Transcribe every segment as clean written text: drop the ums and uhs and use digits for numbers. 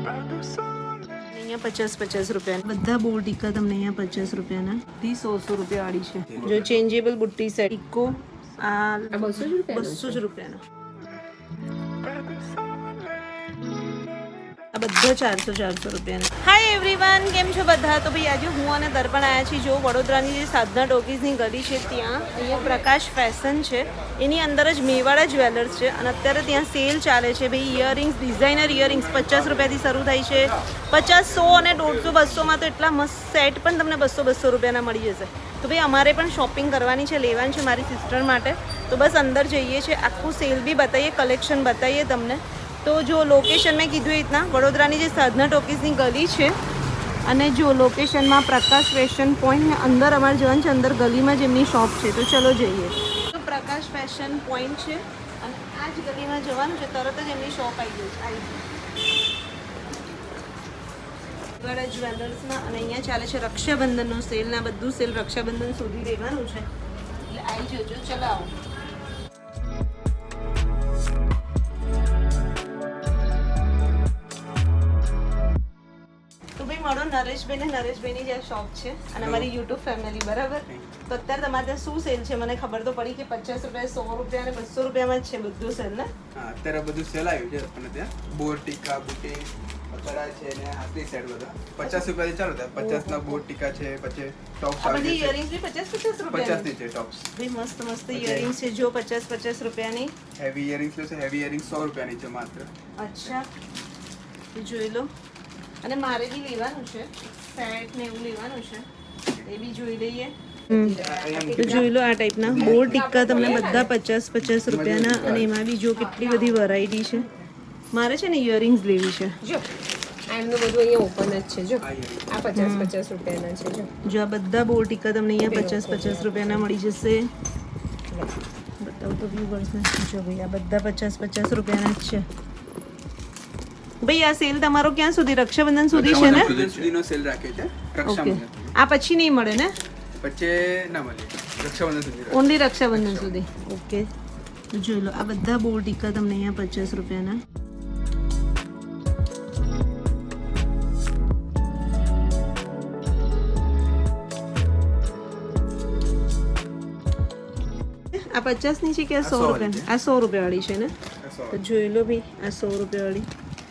અહીંયા 50 રૂપિયા બધા બોલ ટીકા તમને અહીંયા 50 રૂપિયાના 100 રૂપિયા વાળી છે. જો ચેન્જેબલ બુટ્ટી સેટ ઇકો આ 200 રૂપિયાનો. આ બધા 400 રૂપિયાના. હાય એવરીવન, કેમ છો બધા? તો ભાઈ આજે હું અને દર્પણ આવ્યા છીએ. જો વડોદરાની જે સાધના ટોકીઝની ગલી છે ત્યાં અહીંયા પ્રકાશ ફેશન છે, એની અંદર જ મેવાડા જ્વેલર્સ છે અને અત્યારે ત્યાં સેલ ચાલે છે ભાઈ. ઇયરિંગ્સ, ડિઝાઇનર ઇયરિંગ્સ 50 રૂપિયાથી શરૂ થાય છે. 50, 100 અને 150, 200માં તો એટલા મસ્ત સેટ પણ તમને 200 રૂપિયાના મળી જશે. તો ભાઈ અમારે પણ શોપિંગ કરવાની છે, લેવાની છે મારી સિસ્ટર માટે. તો બસ અંદર જઈએ છીએ, આખું સેલ બી બતાવીએ, કલેક્શન બતાવીએ તમને. તો જો લોકેશન મેં કીધું એ રીતના વડોદરાની જે સાધના ટોકીઝની ગલી છે અને જો લોકેશનમાં પ્રકાશ ફેશન પોઈન્ટ અંદર અમારે જવાનું છે, અંદર ગલીમાં જ એમની શોપ છે. તો ચલો જઈએ. તો પ્રકાશ ફેશન પોઈન્ટ છે અને આ જ ગલીમાં જવાનું છે, તરત જ એમની શોપ આવી ગઈ છે જ્વેલર્સમાં. અને અહીંયા ચાલે છે રક્ષાબંધનનો સેલ ને આ બધું સેલ રક્ષાબંધન સુધી રહેવાનું છે, એટલે આવી જજો. ચલો આવો. મળો નરેશભાઈ ને નરેશભાઈની જે શોપ છે અને અમારી યુટ્યુબ ફેમિલી, બરાબર? તો અત્યારે તમારે ત્યાં શું સેલ છે? મને ખબર તો પડી કે 50 રૂપિયા, 100 રૂપિયા અને 200 રૂપિયામાં જ છે બધું સેલ ને? હા, અત્યારે બધું સેલ આવ્યું છે અને ત્યાં બોર ટીકા, બુટી, પકડા છે ને હાથની સેટ બધા 50 રૂપિયાથી ચાલુ થાય. 50 ના બોર ટીકા છે, પછી ટોપ્સ આ બધી ઇયરિંગ્સ બી 50 રૂપિયા 50 ની છે ટોપ્સ. ભાઈ મસ્ત મસ્ત ઇયરિંગ્સ છે જો 50 રૂપિયાની. હેવી ઇયરિંગ્સ લે છે, હેવી ઇયરિંગ્સ 100 રૂપિયાની છે માત્ર. અચ્છા, તો જોઈ લો. અને મારે બી લેવાનું છે સેટ ને એવું લેવાનું છે, એ બી જોઈ લઈએ. તો જોઈ લો આ ટાઈપના બોર ટીકા તમને બધા 50 રૂપિયાના. અને એમાં બી જો કેટલી બધી વેરાયટી છે. મારે છે ને ઇયરિંગ્સ લેવી છે. જો એમનું બધું અહીંયા ઓપન જ છે. જો આ 50 રૂપિયાના છે. જો આ બધા બોર ટીકા તમને અહીંયા 50 રૂપિયાના મળી જશે. બતાવું તો વ્યુઅર્સને. જો ભાઈ આ બધા 50 રૂપિયાના જ છે. ભાઈ આ સેલ તમારો ક્યાં સુધી? રક્ષાબંધન સુધી છે ને? સુધીનો સેલ રાખ્યો છે રક્ષાબંધન. આ પછી નહીં મળે ને? પછી ના મળે, રક્ષાબંધન સુધી. ઓનલી રક્ષાબંધન સુધી. ઓકે, જોઈ લો આ બધા બોર ટીકા તમને અહીંયા 50 રૂપિયાના. આ 50 ની છે કે 100 રૂપિયા? આ 100 રૂપિયા વાળી છે ને? તો જોઈ લો ભાઈ આ 100 રૂપિયા વાળી.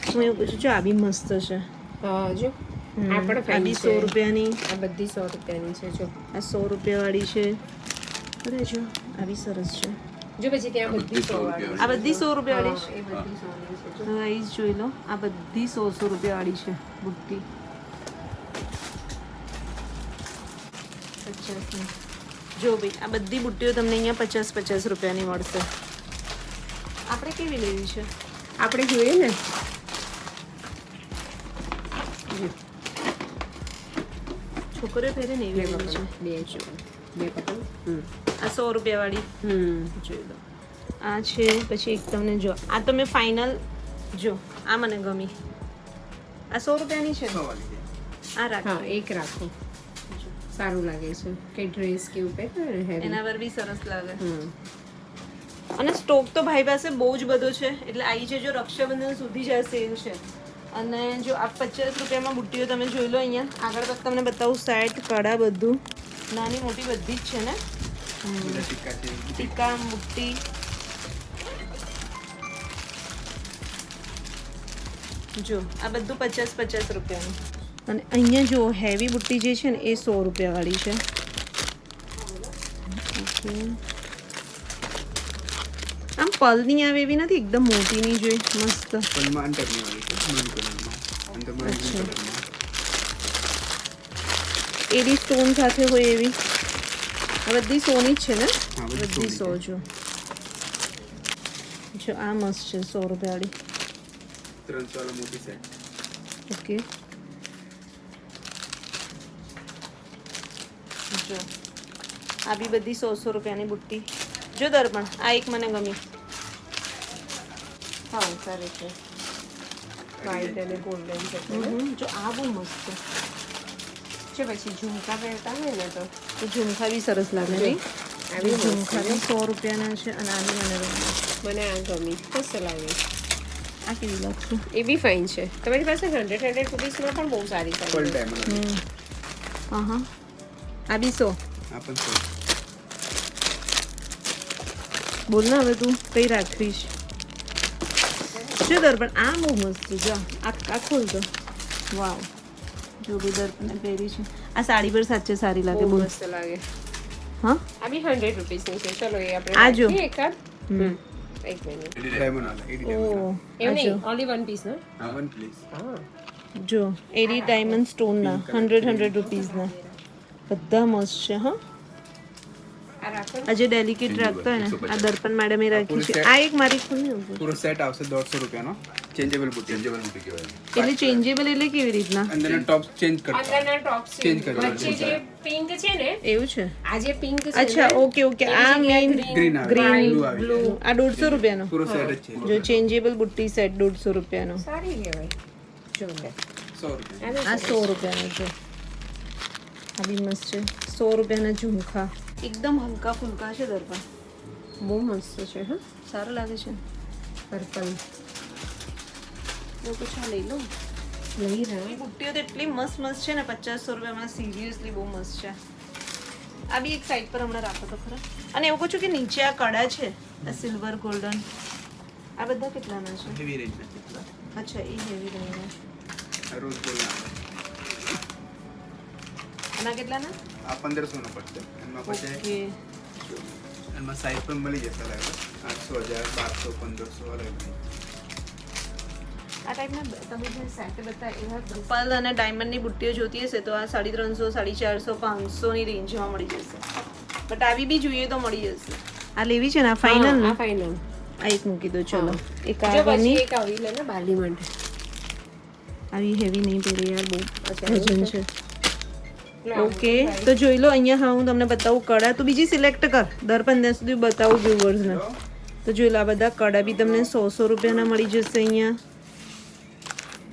હું એવું પૂછું છું, આ બી મસ્ત છે. હા જો આ પણ આ બી 100 રૂપિયાની. આ બધી 100 રૂપિયાની છે. જો આ 100 રૂપિયા વાળી છે. અરે જો આ બી સરસ છે. જો પછી ત્યાં બધી 100 વાળી. આ બધી 100 રૂપિયા વાળી છે. એ બધી 100 ની છે. જો હા, એ જ જોઈ લો. આ બધી 100 રૂપિયા વાળી છે બુટ્ટી. 50 ની. જો ભાઈ આ બધી બુટ્ટીઓ તમને અહીંયા 50 રૂપિયાની મળશે. આપણે કેવી લેવી છે? આપણે જોઈએ ને. છોકરીઓ પહેરે ને એવી લેવી છે. બે પકડ. આ 100 રૂપિયા વાળી જોઈ લો. આ છે. પછી એક તમને જો આ તમે ફાઇનલ જો આ મને ગમી. આ 100 રૂપિયાની છે. આ રાખો. હા, એક રાખો. સારું લાગે છે કે ડ્રેસ કેવું પહેરે હેવી. એના પર બી સરસ લાગે. અને સ્ટોક તો ભાઈ પાસે બહુ જ બધો છે, એટલે આવી છે જો રક્ષાબંધન સુધી જ આ સેલ છે. અને જો આ 50 રૂપિયામાં બુટ્ટીઓ તમે જોઈ લો. અહીંયા આગળ તક તમને બતાવું સેટ, કડા બધું નાની મોટી બધી જ છે ને. ટીકા, બુટ્ટી. જો આ બધું 50 રૂપિયાનું. અને અહીંયા જો હેવી બુટ્ટી જે છે ને એ 100 રૂપિયા વાળી છે. ઓકે, આમ પલની આવે એવી નથી, એકદમ મોટીની જોઈ મસ્ત. પલમાં અંતરની વાળી છે, બ્લુ કલરમાં. અંતરમાં બ્લુ કલરમાં. એડી સ્ટોન સાથે હોય એવી. આ બધી સોની જ છે ને? હા, બધી 100. જો આ મસ્ત છે 100 રૂપિયા વાળી. 300 વાળો મોટી સેટ. ઓકે, જો આ બી બધી 100 રૂપિયાની બુટ્ટી. જો દર્પણ આ એક મને ગમી. હા સારી છે. વ્હાઈટ અને ગોલ્ડન છે. જો આ બહુ મસ્ત છે. પછી ઝુમકા પહેરતા હોય ને તો ઝુમખા બી સરસ લાગે નહીં? આવી ઝુમખા બી 100 રૂપિયાના છે. અને આની મને ગમી. મને આ ગમી. મસ્ત લાગે. આ કેવી લાગશે? એ બી ફાઇન છે. તમારી પાસે 100 રૂપીસમાં પણ બહુ સારી ફૂલ સારી ડાયમંડ હા આ બી 100. આ પણ ફૂલ બોલ ને હવે તું કઈ રાખવીશ? જો દર્પણ આ બહુ મસ્ત છે. જો આ ખોલ તો. વાવ, જો બી દર્પણે પહેરી છે. આ સાડી પર સાચે સારી લાગે. બહુ બોલ. મસ્ત લાગે. હા આ બી 100 રૂપીસની છે. ચલો એ આપણે આ જો. રાખીએ એકાદ. એક મિનિટ. ડાયમંડ વાળા એડી ઓ ડાયમંડ એવું નહીં, ઓનલી વન પીસ ના. હા વન પ્લીઝ હા. જો એડી ડાયમંડ સ્ટોનના 100 રૂપીસના બધા મસ્ત છે. હા આ રાખો. આ જે ડેલિકેટ રાખતા હોય ને આ દર્પણ મેડમે રાખી છે. આ એક મારી ખોલી ને. પૂરો સેટ આવશે 150 રૂપિયાનો ચેન્જેબલ બુટી એટલે ચેન્જેબલ એટલે કેવી રીતના? અંદરના ટોપ ચેન્જ કરતા અંદરના ટોપ્સ Change કરવાના. વચ્ચે જે પિંક છે ને, એવું છે? આ જે પિંક છે અચ્છા, ને, ઓકે ઓકે. આ મેઇન ગ્રીન આવે ગ્રીન blue આવી બ્લુ. આ 150 રૂપિયાનો. પૂરો સેટ જ છે જો ચેન્જેબલ બુટ્ટી સેટ 150 રૂપિયાનો. સારી કહેવાય. જો લે. 100 રૂપિયા આ 100 રૂપિયાનો છે. આ બી મસ્ત છે. 100 રૂપિયાના ઝુમખા એકદમ હલકા ફુલકા છે દર્પણ. બહુ મસ્ત છે. હા, સારું લાગે છે. પર્પલ એવું પછી આ લઈ લો. લઈ રહ્યા. એ બુટ્ટીઓ તો એટલી મસ્ત મસ્ત છે ને 500 રૂપિયામાં. સિરિયસલી બહુ મસ્ત છે. આ બી એક સાઈડ પર હમણાં રાખો તો ખરા. અને એવું કહું છું કે નીચે આ કડા છે આ સિલ્વર ગોલ્ડન. આ બધા કેટલાના છે? હેવી રેન્જ ના કેટલા અચ્છા, એ હેવી રહેના. રોઝ ગોલ્ડ ના આના કેટલાના? આ 1500 નો પડશે એમાં પછી ઓકે. એમાં સાઈઝ પણ મળી જશે અલગ 800 1000 1200 1500 અલગ આ ટાઈપના તમે જે સેટ બતાવ્યા એવા રૂપાલ અને ડાયમંડની બુટ્ટીઓ જોતી હશે તો આ 350 450 500 ની રેન્જમાં મળી જશે. બટ આવી બી જોઈએ તો મળી જશે. આ લેવી છે ને આ ફાઇનલ આ ને? ફાઇનલ. આ એક મૂકી દો. ચલો એક જો આગળની પછી એક આવી લે ને બાલી માટે. આવી હેવી નહીં પહેરી યાર, બહુ અચ્છા, વજન છે. લો, ઓકે તો જોઈ લો અહીંયા. હા, હું તમને બતાવું કડા. તું બીજી સિલેક્ટ કર. દર 15 સુધી બતાવું વ્યુઅર્સને. તો જોઈ લો આ બધા કડા બી તમને 100 રૂપિયાના મળી જશે અહીંયા.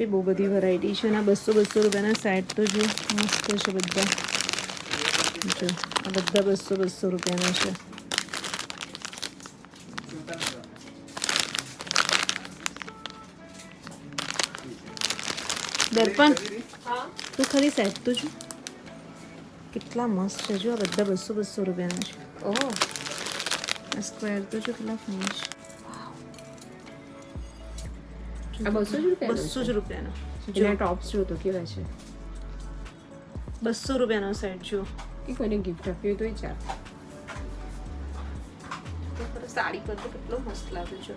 એ બહુ બધી વેરાયટી છે. અને 200 રૂપિયાના સેટ તો જો મસ્ત છે બધા. જો આ બધા 200 રૂપિયાના છે. દર્પણ હા. તું ખરી સેટ તો જો કેટલા મસ્ત છે. જો આ બધા 200 રૂપિયાના છે. ઓહ, આ સ્ક્વેર તો જો કેટલા ફાઇન છે. આ 200 રૂપિયા 200 રૂપિયાનો. એના ટોપ્સ જો તો કેવા છે. 200 રૂપિયાનો સેટ જો. એ કોઈને ગિફ્ટ આપ્યું તો એ ચાલ. સાડી પર તો કેટલો મસ્ત લાગે છે.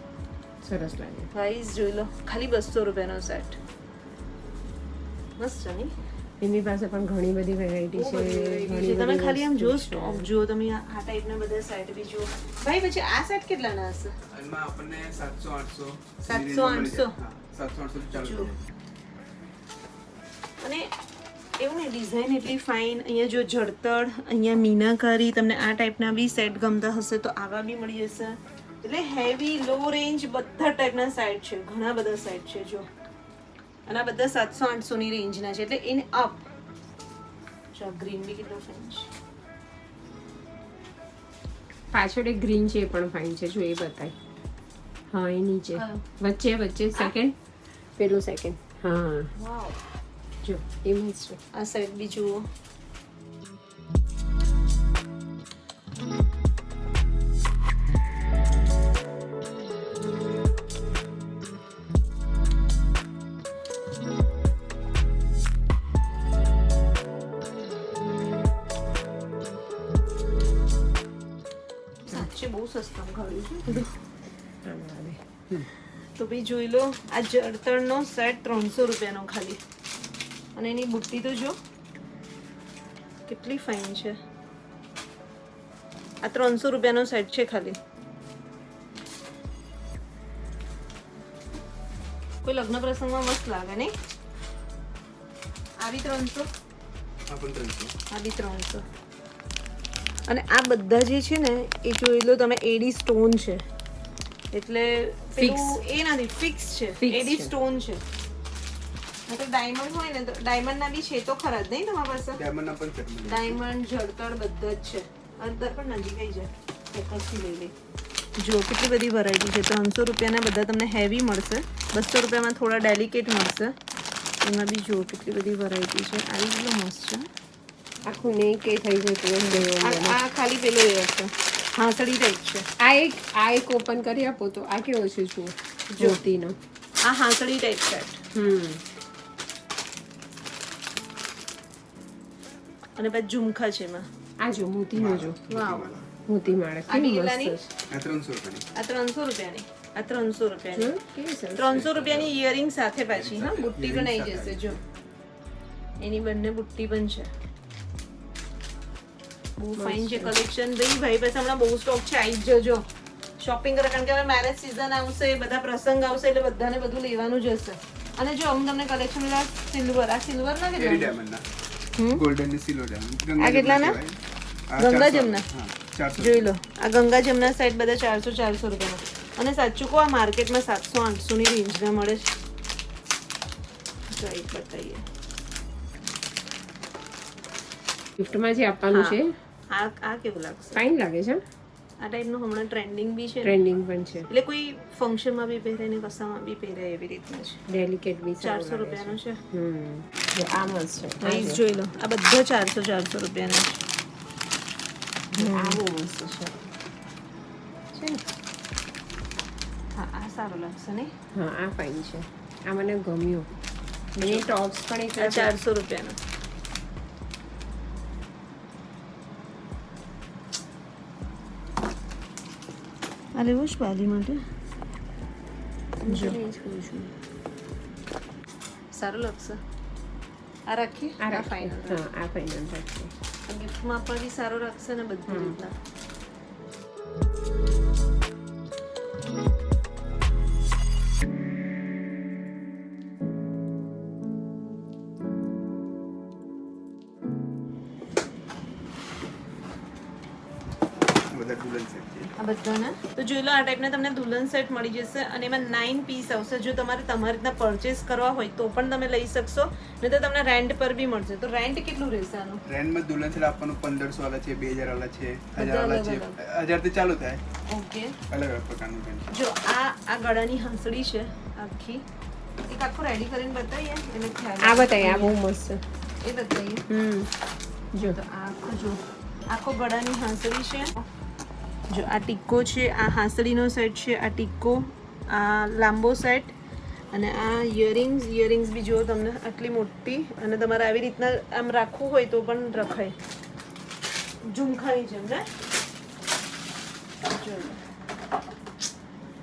સરસ લાગે. પ્રાઇસ જોઈ લો, ખાલી 200 રૂપિયાનો સેટ. મસ્ત છે નહીં? એની પાસે પણ ઘણી બધી વેરાયટી છે. ઘણી તમે બધી ખાલી આમ વસ્તુ જો છે. સ્ટોક જો તમે આ ટાઈપના બધા સેટ બી જો. ભાઈ પછી આ સેટ કેટલાના હશે? એમાં આપણને 700 700, 800 700 ચાલુ જો. અને એવું ને ડિઝાઇન એટલી ફાઇન. અહીંયા જો જડતર, અહીંયા મીનાકારી. તમને આ ટાઈપના બી સેટ ગમતા હશે તો આવા બી મળી જશે. એટલે હેવી લો રેન્જ બધા ટાઈપના સેટ છે. ઘણા બધા સેટ છે જો. અને આ બધા 700-800 ની રેન્જના છે. એટલે ઇન અપ. જો ગ્રીન બી કેટલો ફાઇન છે. પાછળ એક ગ્રીન છે એ પણ ફાઇન છે. જો એ બતાય. હા, એ નીચે હા. વચ્ચે સેકન્ડ પેલું સેકન્ડ. હા, વાવ. જો એ મસ્ત છે. આ સેટ બી જુઓ. સાચે બહુ સસ્તામાં ખાવ્યું છે. તો ભાઈ જોઈ લો આ જળતરનો સેટ 300 રૂપિયાનો ખાલી. અને એની બુટ્ટી તો જો કેટલી ફાઇન છે. આ 300 રૂપિયાનો સેટ છે ખાલી. કોઈ લગ્ન પ્રસંગમાં મસ્ત લાગે નહીં? આવી 300, આ પણ 300 આ બી 300. અને આ બધા જે છે ને એ જોઈ લો તમે એડી સ્ટોન છે. એટલે પેલું એ નથી, ફિક્સ છે. Fix એડી છે. સ્ટોન છે. તો ડાયમંડ હોય ને તો ડાયમંડના બી છે તો ખરા જ નહીં તમારી પાસે? ડાયમંડ ના પણ સેટ મળી ડાયમંડ જળતર બધા જ છે. અંદર પણ નજીક આવી જાય ફોકસથી લઈ લે. જો કેટલી બધી વેરાયટી છે. 300 રૂપિયાના બધા તમને હેવી મળશે. 200 રૂપિયામાં થોડા ડેલિકેટ મળશે. એમાં બી જો કેટલી બધી વેરાયટી છે. આવી કેટલું મસ્ત છે. આખું નેક એ થઈ જતું એમ દેવાનું. આ ખાલી પેલો એ હશે, હાંસળી ટાઈપ છે. આ એક ઓપન કરી આપો તો આ કેવો છે જુઓ જ્યોતિનો. આ હાંસળી ટાઈપ સેટ. અને પછી ઝુમખા છે એમાં. આ જો મોતીનો જો વાવ. મોતી માળા આ કેવી કેટલાની? મસ્ત છે. આ 300 રૂપિયાની. આ 300 રૂપિયાની. આ 300 રૂપિયાની. જો, કેવી સરસ. 300 રૂપિયાની ઇયરિંગ સાથે પાછી. હા, બુટ્ટી પણ આવી જશે. જો એની બંને બુટ્ટી પણ છે. બહુ ફાઇન છે કલેક્શન. ભાઈ પાસે હમણાં બહુ સ્ટોક છે. આવી જ જજો શોપિંગ કરવા, કારણ કે હવે મેરેજ સિઝન આવશે, બધા પ્રસંગ આવશે, એટલે બધાને બધું લેવાનું જ હશે. અને જો હું તમને કલેક્શન સિલ્વર, આ સિલ્વર ના એરી કેટલા? ડાયમંડના ગોલ્ડન ની સિલ્વર ડાયમંડ. આ કેટલાના? ગંગા જમના. હા 400. જોઈ લો, આ ગંગા જમના સાઈડ બધા 400 રૂપિયાના. અને સાચું કહો, આ માર્કેટમાં 700-800 ની રેન્જના મળે છે. જો એક બતાવીએ. ગિફ્ટમાં જે આપવાનું છે આ કેવું લાગશે? ફાઇન લાગે છે. આ ટાઈપનું હમણાં ટ્રેન્ડિંગ બી છે ને. ટ્રેન્ડિંગ પણ છે. એટલે કોઈ ફંક્શનમાં બી પહેરે ને કશામાં બી પહેરે એવી રીતના છે. ડેલિકેટ બી 400 રૂપિયાનો છે. જો આ મસ્ત છે. પ્રાઇસ જોઈ લો, આ બધા 400 રૂપિયાના છે. આ બહુ મસ્ત છે. છે ને? હા, આ સારું લાગશે નહીં? હા આ ફાઇન છે. આ મને ગમ્યું. અને ટોપ્સ પણ એક આ 400 રૂપિયાનો. આ લેવું છે બાલી માટે? જો સારું લાગશે. આ રાખીએ? આ ફાઇનલ. હા આ ફાઇનલ રાખીએ. ગિફ્ટમાં પણ બી સારું લાગશે ને બધી રીતના. બધા દુલ્હન સેટ છે. આ બધાના તો જોઈ લો, આ ટાઈપના તમને દુલ્હન સેટ મળી જશે. અને એમાં 9 પીસ આવશે. જો તમારે તમારી રીતના પરચેસ કરવા હોય તો પણ તમે લઈ શકશો, નહીં તો તમને રેન્ટ પર બી મળશે. તો રેન્ટ કેટલું રહેશે આનું? રેન્ટમાં દુલ્હન સેટ આપવાનું 1500 વાળા છે, 2000 વાળા છે, 1000 બધા વાળા છે. અલગ 1000 થી ચાલુ થાય. ઓકે. અલગ અલગ પ્રકારનું પેન્ટ. જો આ ગળાની હાંસળી છે આખી. એક આખું રેડી કરીને બતાવીએ એટલે ખ્યાલ આ બતાવીએ. આ બહુ મસ્ત છે. એ બતાવીએ. જો તો આ આખું જો આખો ગળાની હાંસળી છે. જો આ ટીકો છે, આ હાંસળીનો સેટ છે, આ ટીકો, આ લાંબો સેટ, અને આ ઇયરિંગ્સ બી જો તમને આટલી મોટી. અને તમારે આવી રીતના આમ રાખવું હોય તો પણ રખાય, ઝુમખાની જેમ ને. જો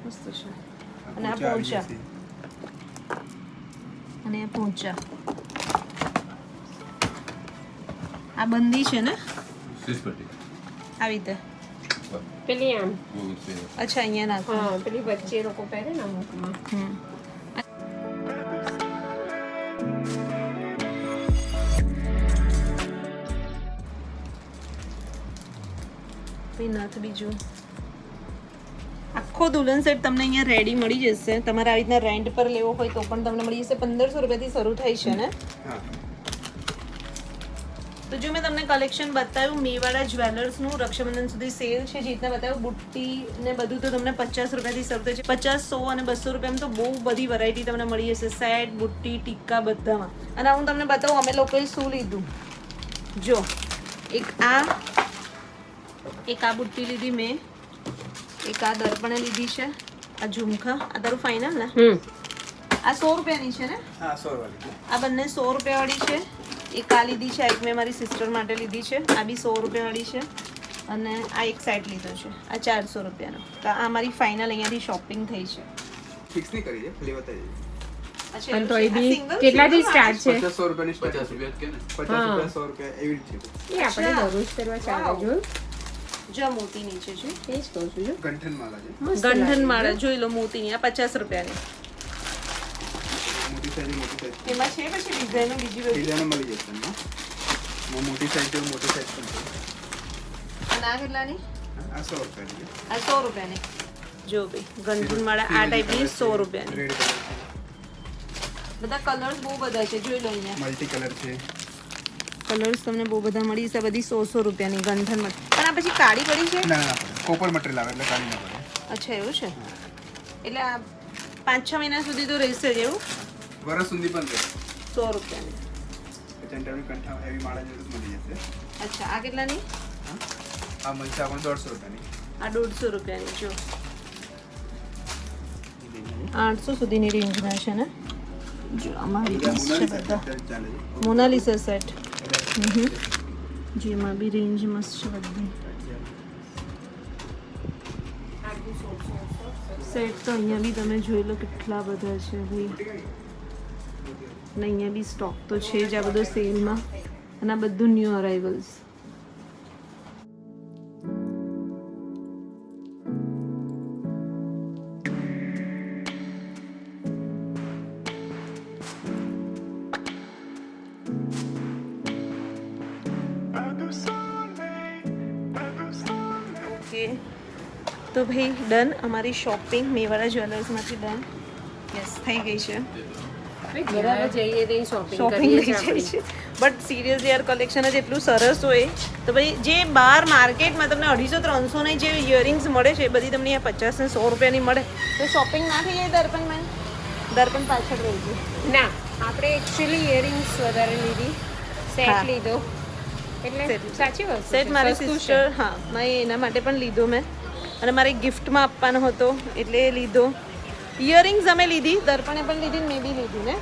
મસ્ત છે. અને આ પોંચા, અને આ પોંચા. આ બંદી છે ને આવી રીતે. પેલી આમ અચ્છા, અહીંયા નાખો. હા પેલી વચ્ચે લોકો પહેરે ને અમુકમાં. નથ બીજું આખો દુલ્હન સેટ તમને અહીંયા રેડી મળી જશે. તમારે આવી રીતના રેન્ટ પર લેવો હોય તો પણ તમને મળી જશે. 1500 રૂપિયાથી શરૂ થાય છે ને. હા. તો જો મેં તમને કલેક્શન બતાવ્યું મેવાડા જ્વેલર્સનું, રક્ષાબંધન સુધી સેલ છે. જે રીતના બતાવ્યું બુટ્ટી ને બધું, તો તમને 50 રૂપિયાથી શરૂ થાય છે. 50, 100 અને 200 રૂપિયામાં તો બહુ બધી વેરાયટી તમને મળી જશે. સેટ, બુટ્ટી, ટીકા બધામાં. અને હું તમને બતાવું અમે લોકોએ શું લીધું. જો એક આ બુટ્ટી લીધી મેં, એક આ દર્પણે લીધી છે, આ ઝુમખા. આ તારું ફાઇનલ ને? આ 100 રૂપિયાની છે ને? હા 100 વાળી. આ બંને 100 રૂપિયાવાળી છે. એક આ લીધી છે, એક મેં મારી સિસ્ટર માટે લીધી છે. આ બી 100 રૂપિયાવાળી છે. અને આ એક સેટ લીધો છે, આ 400 રૂપિયાનો. તો આ મારી ફાઇનલ અહીંયાથી શોપિંગ થઈ છે. ફિક્સ નહીં કરી દે, ખાલી બતાવી દે. અચ્છા, પણ તો એ આ બી single કેટલાથી single સ્ટાર્ટ છે? 50 100 રૂપિયાની સ્ટાર્ટ 50 રૂપિયા કે ને 50 રૂપિયા 100 રૂપિયા એવી જ છે. એ આપણે અચ્છા. દરરોજ કરવા ચાલે. વાવ. જો જો મોતી નીચે છે, એ જ કહું છું. જો ગંઠન માલા છે. મસ્ત ગંઠન લાગે માળા જોઈ લો મોતીની. આ 50 રૂપિયાની. મોટી સાઈઝ એમાં છે પછી ડિઝાઇનો બીજી બધી. ડિઝાઇન મળી જશે તમને. મોટી સાઈઝ છે, મોટી સાઈઝ પણ છે. અને આ કેટલાની? આ 100 રૂપિયાની છે. આ 100 રૂપિયાની. જો ભાઈ ગંઠન માળા આ ટાઈપની 100 રૂપિયાની. રેડ કલર છે, બધા કલર્સ બહુ બધા છે, જોઈ લો અહીંયા. મલ્ટી કલર છે. કલર્સ તમને બહુ બધા મળી જશે. બધી 100 રૂપિયાની ગંઠનમાં. પણ આ પછી કાળી પડી છે. ના કોપર મટીરિયલ આવે એટલે કાઢી ના પડે. અચ્છા એવું છે એટલે આ 5-6 મહિના સુધી તો રહેશે જ એવું વરસ સુધી પણ રહે 100 રૂપિયાની ચંટાની કંઠા હેવી માળા જેવું મળી જશે અચ્છા આ કેટલાની આ મળશે આપણને 150 રૂપિયાની આ 150 રૂપિયાની જો 800 સુધીની રેન્જના છે ને જો અમારી પાસે છે બધા ચાલે મોનાલિસા સેટ જેમાં બી રેન્જ મસ્ત છે બધી સેટ તો અહીંયા બી તમે જોઈ લો કેટલા બધા છે ભાઈ અને અહીંયા બી સ્ટોક તો છે જ આ બધો સેલમાં અને આ બધું ન્યૂ અરાઇવલ્સ ઓકે તો ભાઈ ડન અમારી શોપિંગ મેવાડા જ્વેલર્સમાંથી ડન યસ થઈ ગઈ છે બરાબર જઈએ ત્યાં શોપિંગ શોપિંગ કરીએ થઈ છીએ જાય છે બટ સિરિયસલી યાર કલેક્શન જ એટલું સરસ હોય તો ભાઈ જે બહાર માર્કેટમાં તમને 250-300 ની જે ઇયરિંગ્સ મળે છે એ બધી તમને અહીંયા 50 ને 100 રૂપિયાની મળે તો શોપિંગ ના થઈ જાય દર્પણમાં દર્પણ પાછળ રહી ગયું ના આપણે એકચ્યુઅલી ઇયરિંગ્સ વધારે લીધી સેટ હા. લીધો એટલે Set. સાચી વસ્તુ સેટ છે, મારી સસ્તું છે. સિસ્ટર હા મેં એના માટે પણ લીધો મેં અને મારે ગિફ્ટમાં આપવાનો હતો એટલે એ લીધો ઇયરિંગ્સ અમે લીધી દર્પણે પણ લીધી ને મેં બી લીધી ને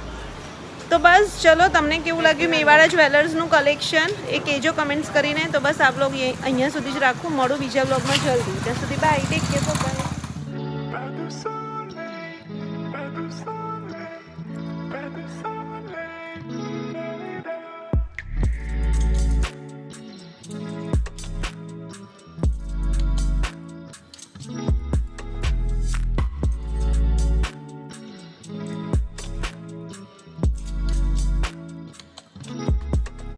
તો બસ ચલો તમને કેવું લાગ્યું મેવાડા જ્વેલર્સનું કલેક્શન એ કહેજો કમેન્ટ્સ કરીને તો બસ આપ લોગ અહીંયા સુધી જ રાખું મળું બીજા બ્લોગમાં જલ્દી ત્યાં સુધી બાય ટેક કેર.